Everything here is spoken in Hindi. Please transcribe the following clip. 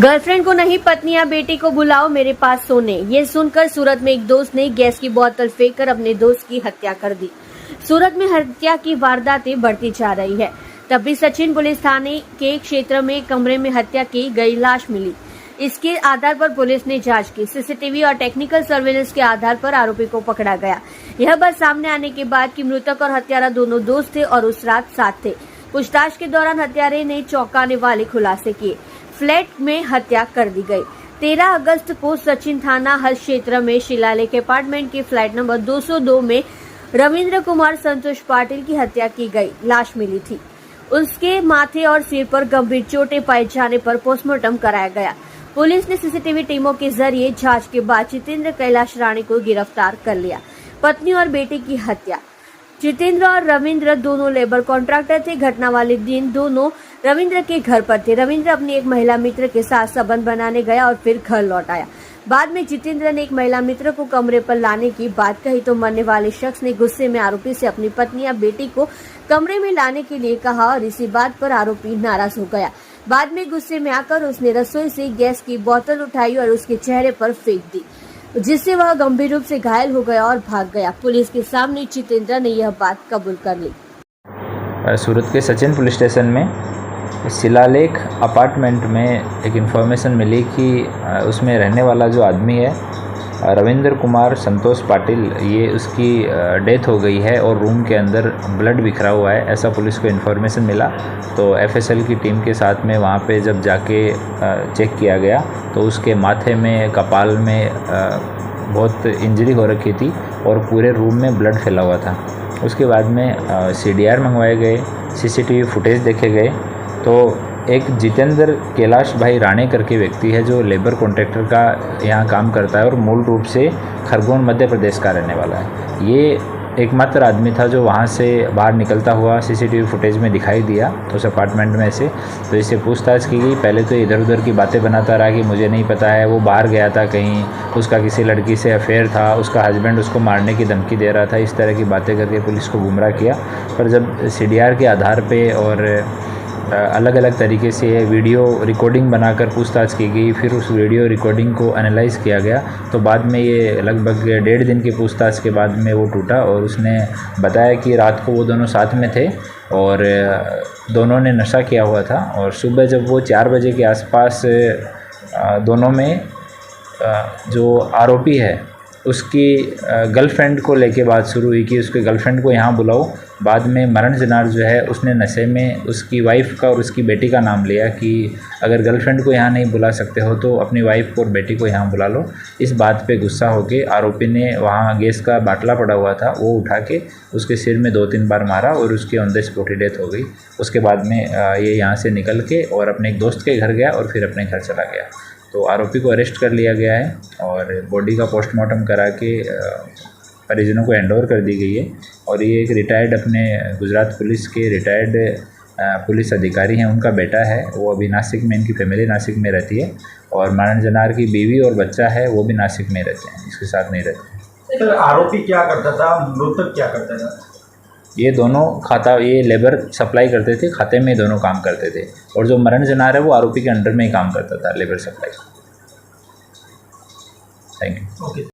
गर्लफ्रेंड को नहीं, पत्नियां बेटी को बुलाओ मेरे पास सोने। ये सुनकर सूरत में एक दोस्त ने गैस की बोतल फेंककर अपने दोस्त की हत्या कर दी। सूरत में हत्या की वारदातें बढ़ती जा रही है। तभी सचिन पुलिस थाने के क्षेत्र में कमरे में हत्या की गई लाश मिली। इसके आधार पर पुलिस ने जांच की। सीसीटीवी और टेक्निकल सर्वेलेंस के आधार पर आरोपी को पकड़ा गया। यह बात सामने आने के बाद कि मृतक और हत्यारा दोनों दोस्त थे और उस रात साथ थे। पूछताछ के दौरान हत्यारे ने चौंकाने वाले खुलासे किए। फ्लैट में हत्या कर दी गई। 13 अगस्त को सचिन थाना हल क्षेत्र में शिलालेख अपार्टमेंट के फ्लैट नंबर 202 में रविंद्र कुमार संतोष पाटिल की हत्या की गई। लाश मिली थी। उसके माथे और सिर पर गंभीर चोटें पाए जाने पर पोस्टमार्टम कराया गया। पुलिस ने सीसीटीवी टीमों के जरिए जांच के बाद जितेंद्र कैलाश राणे को गिरफ्तार कर लिया। पत्नी और बेटे की हत्या। जितेंद्र और रविंद्र दोनों लेबर कॉन्ट्रैक्टर थे। घटना वाले दिन दोनों रविंद्र के घर पर थे। रविंद्र अपनी एक महिला मित्र के साथ संबंध बनाने गया और फिर घर लौट आया। बाद में जितेंद्र ने एक महिला मित्र को कमरे पर लाने की बात कही तो मरने वाले शख्स ने गुस्से में आरोपी से अपनी पत्नी या बेटी को कमरे में लाने के लिए कहा और इसी बात पर आरोपी नाराज हो गया। बाद में गुस्से में आकर उसने रसोई से गैस की बोतल उठाई और उसके चेहरे पर फेंक दी, जिससे वह गंभीर रूप से घायल हो गया और भाग गया। पुलिस के सामने जितेंद्र ने यह बात कबूल कर ली। सूरत के सचिन पुलिस स्टेशन में शिलालेख अपार्टमेंट में एक इन्फॉर्मेशन मिली कि उसमें रहने वाला जो आदमी है रविंद्र कुमार संतोष पाटिल, ये उसकी डेथ हो गई है और रूम के अंदर ब्लड बिखरा हुआ है, ऐसा पुलिस को इन्फॉर्मेशन मिला। तो एफएसएल की टीम के साथ में वहाँ पे जब जाके चेक किया गया तो उसके माथे में, कपाल में बहुत इंजरी हो रखी थी और पूरे रूम में ब्लड फैला हुआ था। उसके बाद में सीडीआर मंगवाए गए, सीसीटीवी फुटेज देखे गए तो एक जितेंद्र कैलाश भाई राणे करके व्यक्ति है जो लेबर कॉन्ट्रैक्टर का यहाँ काम करता है और मूल रूप से खरगोन मध्य प्रदेश का रहने वाला है। ये एकमात्र आदमी था जो वहाँ से बाहर निकलता हुआ सीसीटीवी फुटेज में दिखाई दिया उस अपार्टमेंट में से। तो इससे पूछताछ की गई। पहले तो इधर उधर की बातें बनाता रहा कि मुझे नहीं पता है, वो बाहर गया था कहीं, उसका किसी लड़की से अफेयर था, उसका हस्बैंड उसको मारने की धमकी दे रहा था। इस तरह की बातें करके पुलिस को गुमराह किया। पर जब सीडीआर के आधार पर और अलग अलग तरीके से वीडियो रिकॉर्डिंग बनाकर पूछताछ की गई, फिर उस वीडियो रिकॉर्डिंग को एनालाइज किया गया तो बाद में ये लगभग 1.5 दिन की पूछताछ के बाद में वो टूटा और उसने बताया कि रात को वो दोनों साथ में थे और दोनों ने नशा किया हुआ था और सुबह जब वो 4 बजे के आसपास दोनों में जो आरोपी है उसकी गर्लफ्रेंड को लेके बात शुरू हुई कि उसके गर्लफ्रेंड को यहाँ बुलाओ। बाद में मरण जनार जो है उसने नशे में उसकी वाइफ का और उसकी बेटी का नाम लिया कि अगर गर्लफ्रेंड को यहाँ नहीं बुला सकते हो तो अपनी वाइफ को और बेटी को यहाँ बुला लो। इस बात पे गुस्सा होके आरोपी ने वहाँ गैस का बाटला पड़ा हुआ था वो उठा के उसके सिर में 2-3 बार मारा और उसकी ऑन द स्पॉट डेथ हो गई। उसके बाद में ये यहाँ से निकल के और अपने एक दोस्त के घर गया और फिर अपने घर चला गया। तो आरोपी को अरेस्ट कर लिया गया है और बॉडी का पोस्टमार्टम करा के परिजनों को हैंडओवर कर दी गई है। और ये एक रिटायर्ड अपने गुजरात पुलिस के रिटायर्ड पुलिस अधिकारी हैं, उनका बेटा है। वो अभी नासिक में, इनकी फैमिली नासिक में रहती है और मरण जनार की बीवी और बच्चा है वो भी नासिक में रहते हैं, इसके साथ नहीं रहते। सर, आरोपी क्या करता था, मृतक क्या करता था? ये दोनों ये लेबर सप्लाई करते थे, खाते में दोनों काम करते थे और जो मरण जनार है वो आरोपी के अंडर में ही काम करता था, लेबर सप्लाई। Thank you.